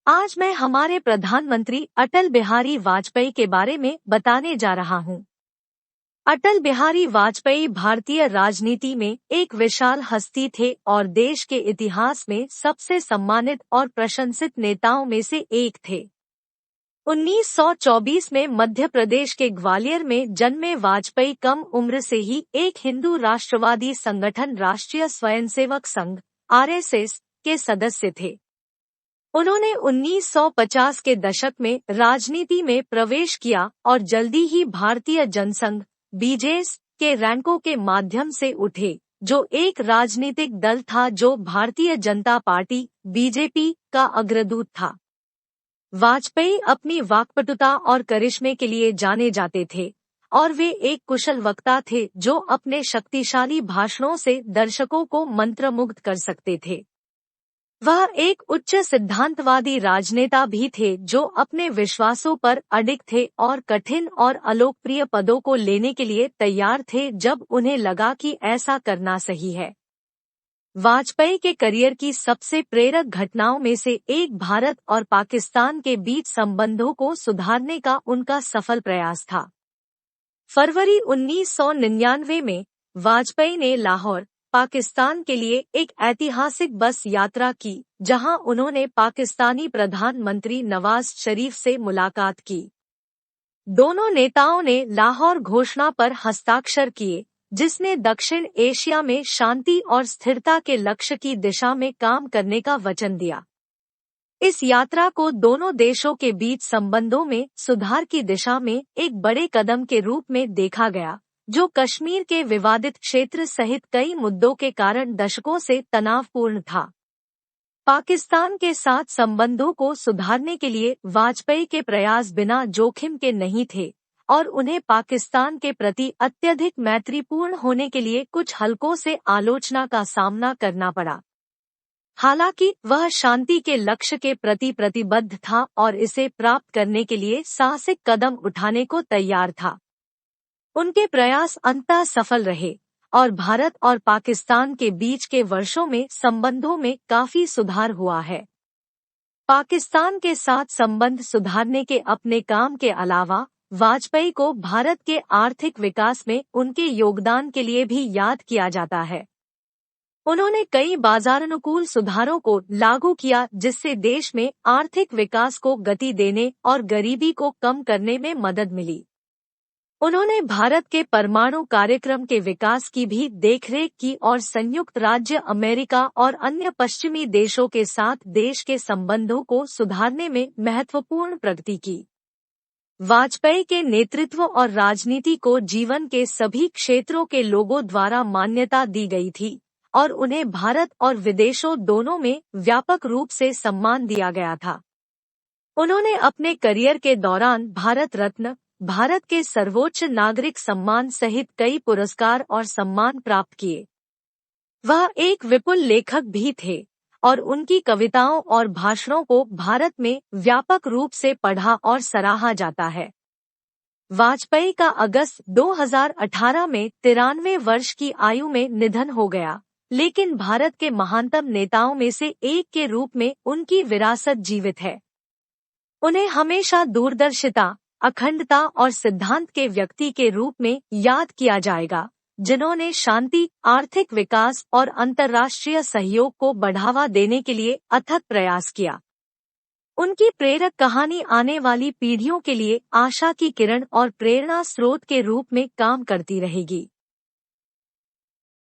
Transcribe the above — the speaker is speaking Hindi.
आज मैं हमारे प्रधानमंत्री अटल बिहारी वाजपेयी के बारे में बताने जा रहा हूँ। अटल बिहारी वाजपेयी भारतीय राजनीति में एक विशाल हस्ती थे और देश के इतिहास में सबसे सम्मानित और प्रशंसित नेताओं में से एक थे। 1924 में मध्य प्रदेश के ग्वालियर में जन्मे वाजपेयी कम उम्र से ही एक हिंदू राष्ट्रवादी संगठन राष्ट्रीय स्वयंसेवक संघ (आरएसएस) के सदस्य थे। उन्होंने 1950 के दशक में राजनीति में प्रवेश किया और जल्दी ही भारतीय जनसंघ (बीजेएस) के रैंकों के माध्यम से उठे, जो एक राजनीतिक दल था जो भारतीय जनता पार्टी (बीजेपी) का अग्रदूत था। वाजपेयी अपनी वाक्पटुता और करिश्मे के लिए जाने जाते थे और वे एक कुशल वक्ता थे जो अपने शक्तिशाली भाषणों से दर्शकों को मंत्रमुग्ध कर सकते थे। वह एक उच्च सिद्धांतवादी राजनेता भी थे जो अपने विश्वासों पर अडिग थे और कठिन और अलोकप्रिय पदों को लेने के लिए तैयार थे जब उन्हें लगा कि ऐसा करना सही है। वाजपेयी के करियर की सबसे प्रेरक घटनाओं में से एक भारत और पाकिस्तान के बीच संबंधों को सुधारने का उनका सफल प्रयास था। फरवरी 1999 में वाजपेयी ने लाहौर, पाकिस्तान के लिए एक ऐतिहासिक बस यात्रा की, जहां उन्होंने पाकिस्तानी प्रधानमंत्री नवाज शरीफ से मुलाकात की। दोनों नेताओं ने लाहौर घोषणा पर हस्ताक्षर किए, जिसने दक्षिण एशिया में शांति और स्थिरता के लक्ष्य की दिशा में काम करने का वचन दिया। इस यात्रा को दोनों देशों के बीच संबंधों में सुधार की दिशा में एक बड़े कदम के रूप में देखा गया, जो कश्मीर के विवादित क्षेत्र सहित कई मुद्दों के कारण दशकों से तनावपूर्ण था। पाकिस्तान के साथ संबंधों को सुधारने के लिए वाजपेयी के प्रयास बिना जोखिम के नहीं थे और उन्हें पाकिस्तान के प्रति अत्यधिक मैत्रीपूर्ण होने के लिए कुछ हलकों से आलोचना का सामना करना पड़ा। हालांकि वह शांति के लक्ष्य के प्रति प्रतिबद्ध था और इसे प्राप्त करने के लिए साहसिक कदम उठाने को तैयार था। उनके प्रयास अंततः सफल रहे और भारत और पाकिस्तान के बीच के वर्षों में संबंधों में काफी सुधार हुआ है। पाकिस्तान के साथ संबंध सुधारने के अपने काम के अलावा वाजपेयी को भारत के आर्थिक विकास में उनके योगदान के लिए भी याद किया जाता है। उन्होंने कई बाजारानुकूल सुधारों को लागू किया, जिससे देश में आर्थिक विकास को गति देने और गरीबी को कम करने में मदद मिली। उन्होंने भारत के परमाणु कार्यक्रम के विकास की भी देखरेख की और संयुक्त राज्य अमेरिका और अन्य पश्चिमी देशों के साथ देश के संबंधों को सुधारने में महत्वपूर्ण प्रगति की। वाजपेयी के नेतृत्व और राजनीति को जीवन के सभी क्षेत्रों के लोगों द्वारा मान्यता दी गई थी और उन्हें भारत और विदेशों दोनों में व्यापक रूप से सम्मान दिया गया था। उन्होंने अपने करियर के दौरान भारत रत्न, भारत के सर्वोच्च नागरिक सम्मान सहित कई पुरस्कार और सम्मान प्राप्त किए। वह एक विपुल लेखक भी थे और उनकी कविताओं और भाषणों को भारत में व्यापक रूप से पढ़ा और सराहा जाता है। वाजपेयी का अगस्त 2018 में 93 वर्ष की आयु में निधन हो गया, लेकिन भारत के महानतम नेताओं में से एक के रूप में उनकी विरासत जीवित है। उन्हें हमेशा दूरदर्शिता, अखंडता और सिद्धांत के व्यक्ति के रूप में याद किया जाएगा, जिन्होंने शांति, आर्थिक विकास और अंतर्राष्ट्रीय सहयोग को बढ़ावा देने के लिए अथक प्रयास किया। उनकी प्रेरक कहानी आने वाली पीढ़ियों के लिए आशा की किरण और प्रेरणा स्रोत के रूप में काम करती रहेगी।